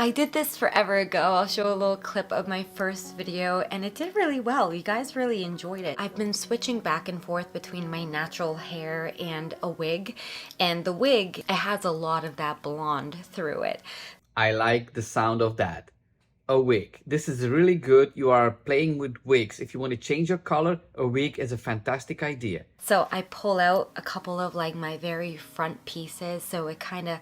I did this forever ago. I'll show a little clip of my first video and it did really well. You guys really enjoyed it. I've been switching back and forth between my natural hair and a wig, and the wig, it has a lot of that blonde through it. I like the sound of that. A wig. This is really good. You are playing with wigs. If you want to change your color, a wig is a fantastic idea. So I pull out a couple of like my very front pieces so it kind of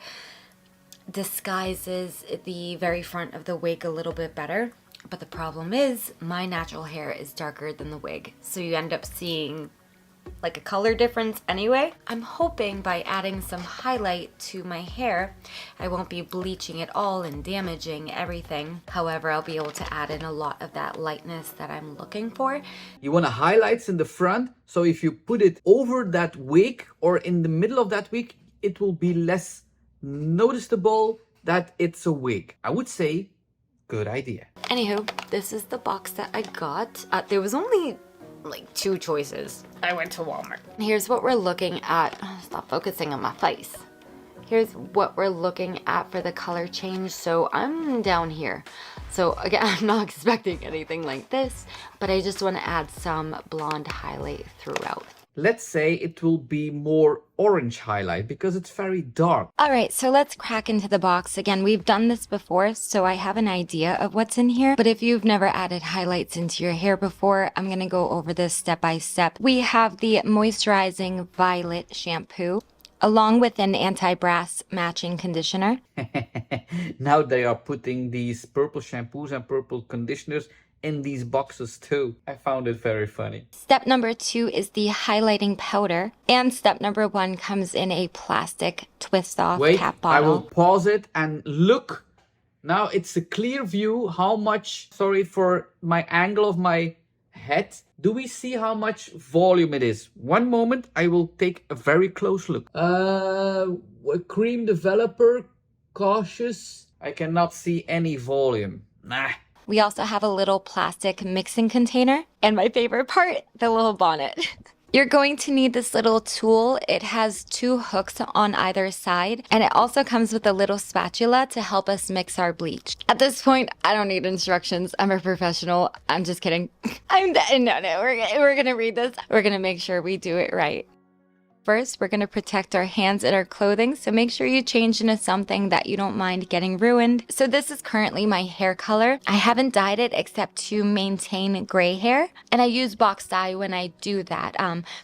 disguises the very front of the wig a little bit better. But the problem is my natural hair is darker than the wig, so you end up seeing like a color difference anyway. I'm hoping by adding some highlight to my hair, I won't be bleaching it all and damaging everything. However, I'll be able to add in a lot of that lightness that I'm looking for. You want highlights in the front, so if you put it over that wig or in the middle of that wig, it will be less noticeable that it's a wig. I would say, good idea. Anywho, this is the box that I got. There was only like 2 choices. I went to Walmart. Here's what we're looking at. Stop focusing on my face. Here's what we're looking at for the color change. So I'm down here. So again, I'm not expecting anything like this, but I just want to add some blonde highlight throughout. Let's say it will be more orange highlight because it's very dark. All right, so let's crack into the box. Again, we've done this before, so I have an idea of what's in here. But if you've never added highlights into your hair before, I'm going to go over this step by step. We have the moisturizing violet shampoo, along with an anti-brass matching conditioner. Now they are putting these purple shampoos and purple conditioners in these boxes too. I found it very funny. Step number 2 is the highlighting powder. And step number 1 comes in a plastic twist-off cap bottle. I will pause it and look. Now it's a clear view how much, sorry for my angle of my head. Do we see how much volume it is? One moment, I will take a very close look. Cream developer, cautious. I cannot see any volume. Nah. We also have a little plastic mixing container. And my favorite part, the little bonnet. You're going to need this little tool. It has 2 hooks on either side. And it also comes with a little spatula to help us mix our bleach. At this point, I don't need instructions. I'm a professional. I'm just kidding. We're going to read this. We're going to make sure we do it right. First, we're going to protect our hands and our clothing, so make sure you change into something that you don't mind getting ruined. So this is currently my hair color. I haven't dyed it except to maintain gray hair, and I use box dye when I do that,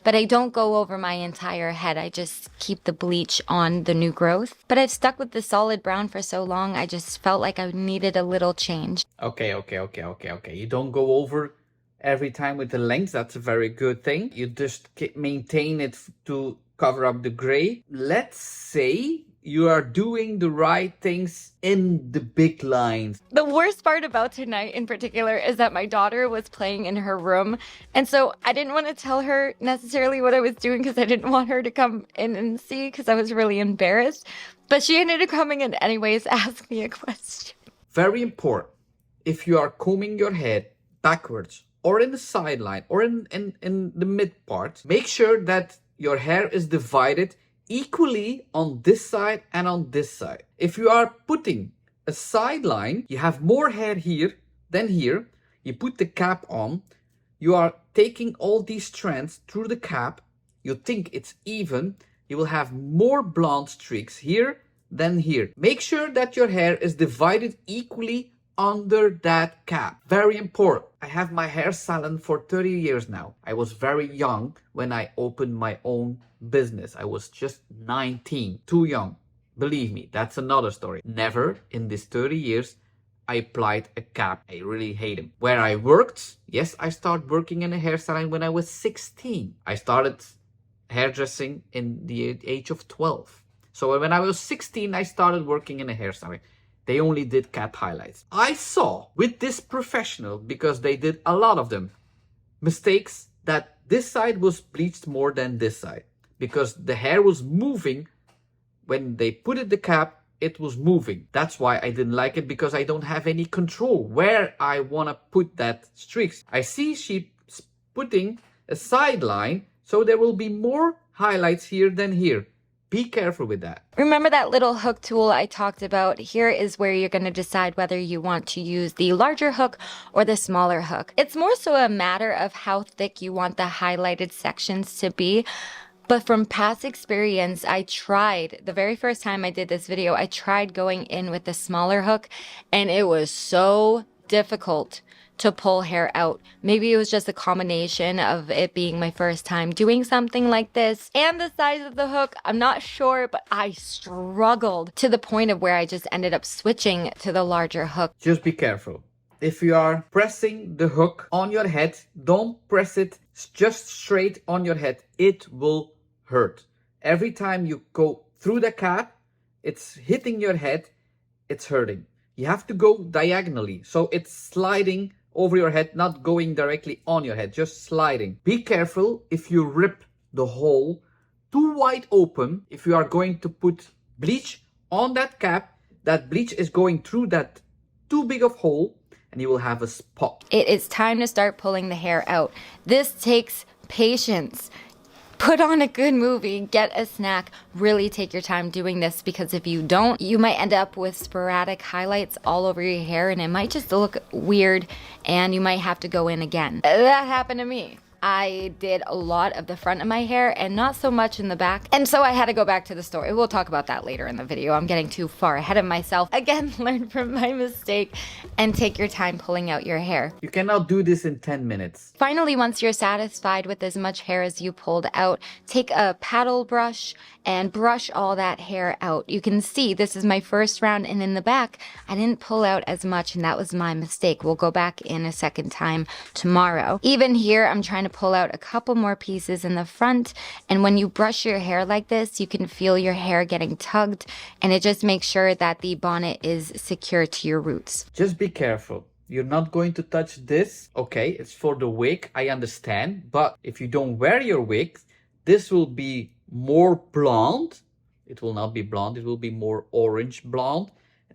but I don't go over my entire head. I just keep the bleach on the new growth. But I've stuck with the solid brown for so long, I just felt like I needed a little change. Okay. You don't go over every time with the length. That's a very good thing. You just maintain it to cover up the gray. Let's say you are doing the right things in the big lines. The worst part about tonight in particular is that my daughter was playing in her room. And so I didn't want to tell her necessarily what I was doing because I didn't want her to come in and see because I was really embarrassed. But she ended up coming in anyways to ask me a question. Very important. If you are combing your head backwards, or in the sideline, or in the mid part, make sure that your hair is divided equally on this side and on this side. If you are putting a sideline, you have more hair here than here. You put the cap on, you are taking all these strands through the cap, you think it's even, you will have more blonde streaks here than here. Make sure that your hair is divided equally under that cap. Very important. I have my hair salon for 30 years now. I was very young when I opened my own business. I was just 19. Too young. Believe me, that's another story. Never in these 30 years I applied a cap. I really hate them. Where I worked, yes, I started working in a hair salon when I was 16. I started hairdressing in the age of 12. So when I was 16, I started working in a hair salon. They only did cap highlights. I saw with this professional, because they did a lot of them, mistakes that this side was bleached more than this side. Because the hair was moving. When they put it the cap, it was moving. That's why I didn't like it, because I don't have any control where I want to put that streaks. I see she's putting a sideline, so there will be more highlights here than here. Be careful with that. Remember that little hook tool I talked about? Here is where you're going to decide whether you want to use the larger hook or the smaller hook. It's more so a matter of how thick you want the highlighted sections to be. But from past experience, I tried, the very first time I did this video, I tried going in with the smaller hook, and it was so difficult to pull hair out. Maybe it was just a combination of it being my first time doing something like this and the size of the hook. I'm not sure, but I struggled to the point of where I just ended up switching to the larger hook. Just be careful. If you are pressing the hook on your head, don't press it just straight on your head. It will hurt. Every time you go through the cap, it's hitting your head, it's hurting. You have to go diagonally, so it's sliding over your head, not going directly on your head, just sliding. Be careful if you rip the hole too wide open. If you are going to put bleach on that cap, that bleach is going through that too big of hole and you will have a spot. It is time to start pulling the hair out. This takes patience. Put on a good movie, get a snack, really take your time doing this, because if you don't, you might end up with sporadic highlights all over your hair and it might just look weird and you might have to go in again. That happened to me. I did a lot of the front of my hair and not so much in the back, and so I had to go back to the store. We'll talk about that later in the video. I'm getting too far ahead of myself. Again, learn from my mistake and take your time pulling out your hair. You cannot do this in 10 minutes. Finally, once you're satisfied with as much hair as you pulled out, take a paddle brush and brush all that hair out. You can see this is my first round, and in the back, I didn't pull out as much, and that was my mistake. We'll go back in a second time tomorrow. Even here, I'm trying to pull out a couple more pieces in the front, and when you brush your hair like this, you can feel your hair getting tugged, and it just makes sure that the bonnet is secure to your roots. Just be careful. You're not going to touch this. Okay, it's for the wig, I understand, but if you don't wear your wig, this will be more blonde. It will not be blonde, it will be more orange blonde.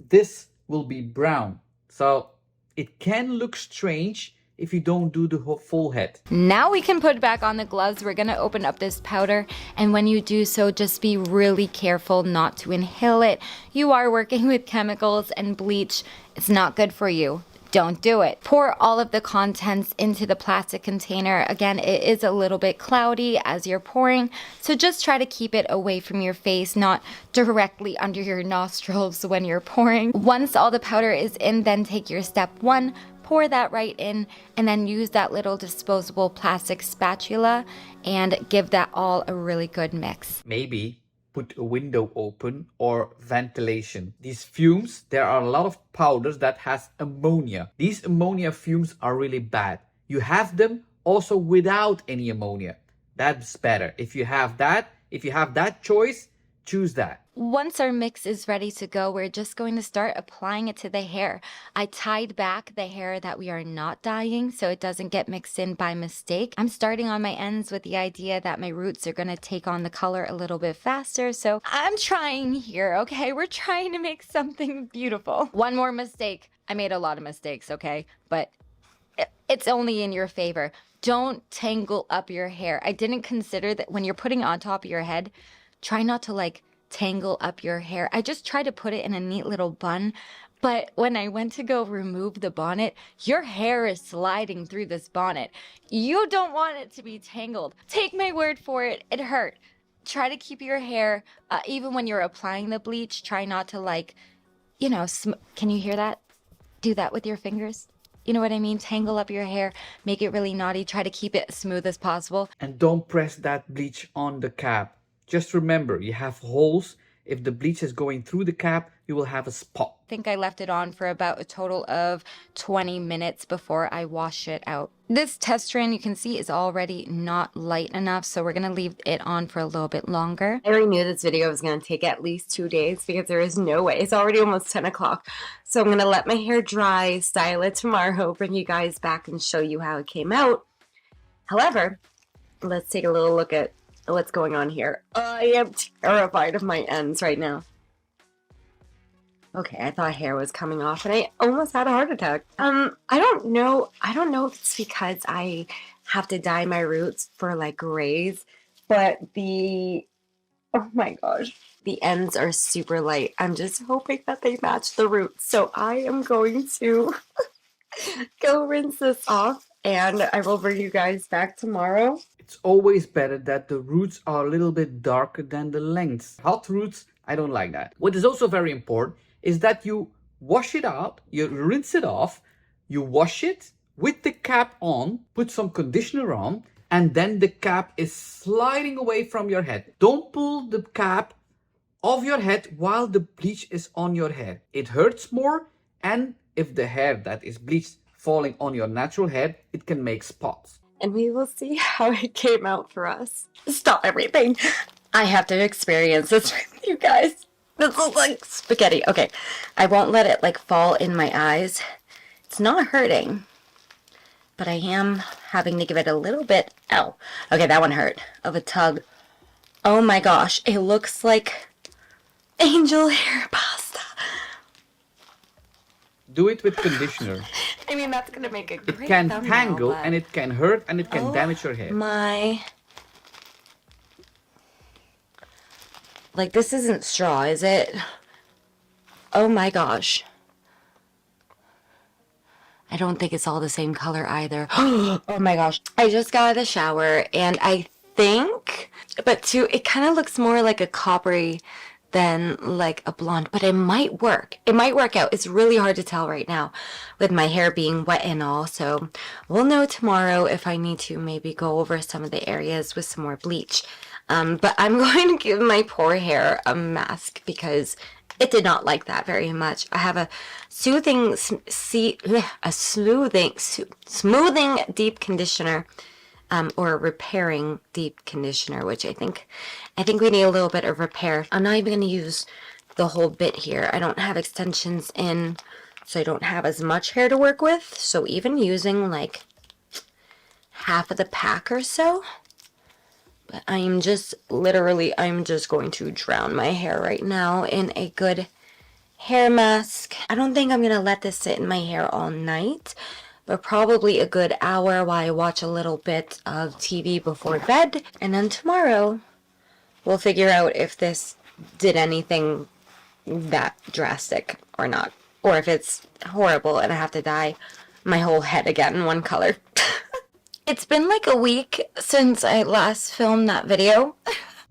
This will be brown. So it can look strange if you don't do the full head. Now we can put back on the gloves. We're gonna open up this powder, and when you do so, just be really careful not to inhale it. You are working with chemicals and bleach. It's not good for you. Don't do it. Pour all of the contents into the plastic container. Again, it is a little bit cloudy as you're pouring, so just try to keep it away from your face, not directly under your nostrils when you're pouring. Once all the powder is in, then take your step one, pour that right in, and then use that little disposable plastic spatula and give that all a really good mix. Maybe put a window open or ventilation. These fumes, there are a lot of powders that has ammonia. These ammonia fumes are really bad. You have them also without any ammonia. That's better. If you have that choice, choose that. Once our mix is ready to go, we're just going to start applying it to the hair. I tied back the hair that we are not dyeing so it doesn't get mixed in by mistake. I'm starting on my ends with the idea that my roots are going to take on the color a little bit faster, so I'm trying here, okay? We're trying to make something beautiful. One more mistake. I made a lot of mistakes, okay? But it's only in your favor. Don't tangle up your hair. I didn't consider that when you're putting it on top of your head, try not to tangle up your hair. I just try to put it in a neat little bun, but when I went to go remove the bonnet, your hair is sliding through this bonnet. You don't want it to be tangled. Take my word for it, it hurt. Try to keep your hair, even when you're applying the bleach, try not to can you hear that? Do that with your fingers. You know what I mean? Tangle up your hair, make it really naughty, try to keep it as smooth as possible. And don't press that bleach on the cap. Just remember, you have holes. If the bleach is going through the cap, you will have a spot. I think I left it on for about a total of 20 minutes before I wash it out. This test strand, you can see, is already not light enough, so we're going to leave it on for a little bit longer. I already knew this video was going to take at least 2 days because there is no way. It's already almost 10 o'clock. So I'm going to let my hair dry, style it tomorrow, bring you guys back and show you how it came out. However, let's take a little look at what's going on here. I am terrified of my ends right now. Okay, I thought hair was coming off and I almost had a heart attack. I don't know if it's because I have to dye my roots for grays, but the Oh my gosh. The ends are super light. I'm just hoping that they match the roots. So I am going to go rinse this off and I will bring you guys back tomorrow. It's always better that the roots are a little bit darker than the lengths. Hot roots, I don't like that. What is also very important is that you wash it out, you rinse it off, you wash it with the cap on, put some conditioner on, and then the cap is sliding away from your head. Don't pull the cap off your head while the bleach is on your head. It hurts more, and if the hair that is bleached falling on your natural head, it can make spots. And we will see how it came out for us. Stop everything. I have to experience this with you guys. This is like spaghetti. Okay, I won't let it like fall in my eyes. It's not hurting, but I am having to give it a little bit, ow. Okay, that one hurt, of a tug. Oh my gosh, it looks like angel hair pasta. Do it with conditioner. I mean, that's gonna make a great It can thumbnail, tangle but- and it can hurt and it can Oh damage your hair. My... Like, this isn't straw, is it? Oh my gosh. I don't think it's all the same color either. Oh my gosh. I just got out of the shower and I think, but too, it kind of looks more like a coppery than like a blonde, but it might work. It might work out. It's really hard to tell right now with my hair being wet and all. So we'll know tomorrow if I need to maybe go over some of the areas with some more bleach. But I'm going to give my poor hair a mask because it did not like that very much. I have a smoothing deep conditioner, or a repairing deep conditioner, which I think we need a little bit of repair. I'm not even going to use the whole bit here. I don't have extensions in, so I don't have as much hair to work with. So even using like half of the pack or so. But I'm just going to drown my hair right now in a good hair mask. I don't think I'm going to let this sit in my hair all night, but probably a good hour while I watch a little bit of TV before bed. And then tomorrow, we'll figure out if this did anything that drastic or not. Or if it's horrible and I have to dye my whole head again in one color. It's been like a week since I last filmed that video.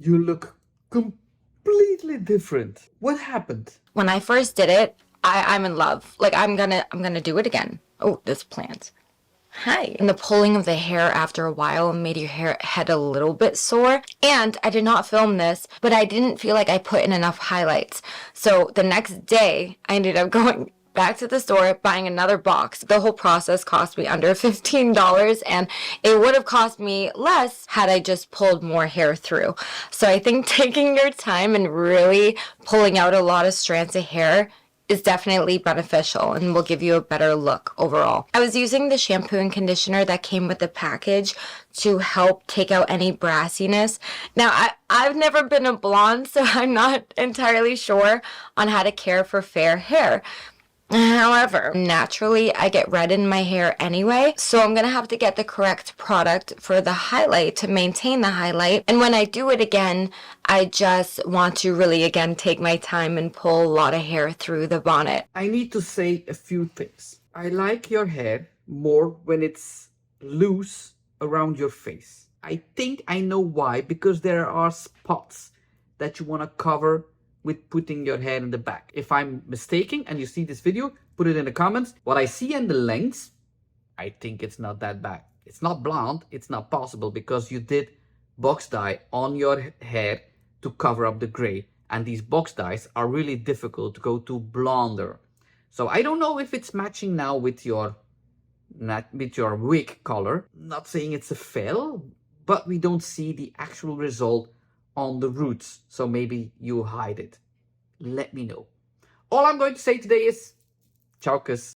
You look completely different. What happened? When I first did it, I'm in love. Like I'm gonna do it again. Oh, this plant. Hi. And the pulling of the hair after a while made your head a little bit sore. And I did not film this, but I didn't feel like I put in enough highlights. So the next day, I ended up going back to the store, buying another box. The whole process cost me under $15, and it would have cost me less had I just pulled more hair through. So I think taking your time and really pulling out a lot of strands of hair is definitely beneficial and will give you a better look overall. I was using the shampoo and conditioner that came with the package to help take out any brassiness. Now, I've never been a blonde, so I'm not entirely sure on how to care for fair hair. However, naturally, I get red in my hair anyway, so I'm going to have to get the correct product for the highlight to maintain the highlight. And when I do it again, I just want to really, again, take my time and pull a lot of hair through the bonnet. I need to say a few things. I like your hair more when it's loose around your face. I think I know why, because there are spots that you want to cover with putting your hair in the back. If I'm mistaken and you see this video, put it in the comments. What I see in the lengths, I think it's not that bad. It's not blonde, it's not possible because you did box dye on your hair to cover up the gray. And these box dyes are really difficult to go to blonder. So I don't know if it's matching now with your wig color. Not saying it's a fail, but we don't see the actual result on the roots, so maybe you hide it. Let me know. All I'm going to say today is ciao, kus.